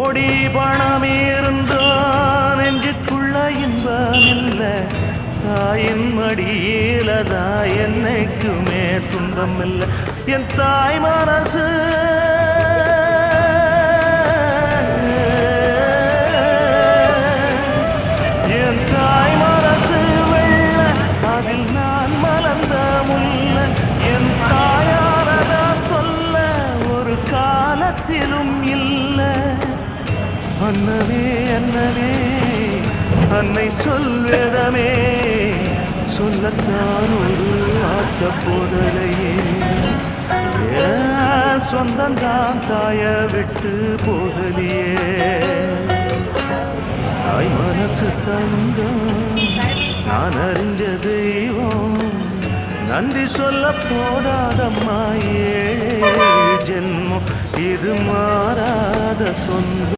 கோடி பணம் இருந்தான் நெஞ்சுக்குள்ள இன்பம் இல்ல தாயின் மடியிலதான் என்னைக்குமே துன்பம் இல்ல என் தாய் மனசு என் தாய் மனசு வெள்ள அதில் நான் மலர்ந்த முல்ல என் தாயாரதா தொல்ல ஒரு காலத்திலும் இல்ல அன்னமே அன்னமே அன்னை சொல்வேதமே சொல்லத்தான் ஒரு ஆத்த போதலையே சொந்தந்தான் தாய விட்டு போகலியே தாய் மனசு தங்கம் நான் அறிஞ்ச தெய்வம் நன்றி சொல்ல போதாதம்மா ஏழு ஜென்மம் இது மாறாத சொந்தம்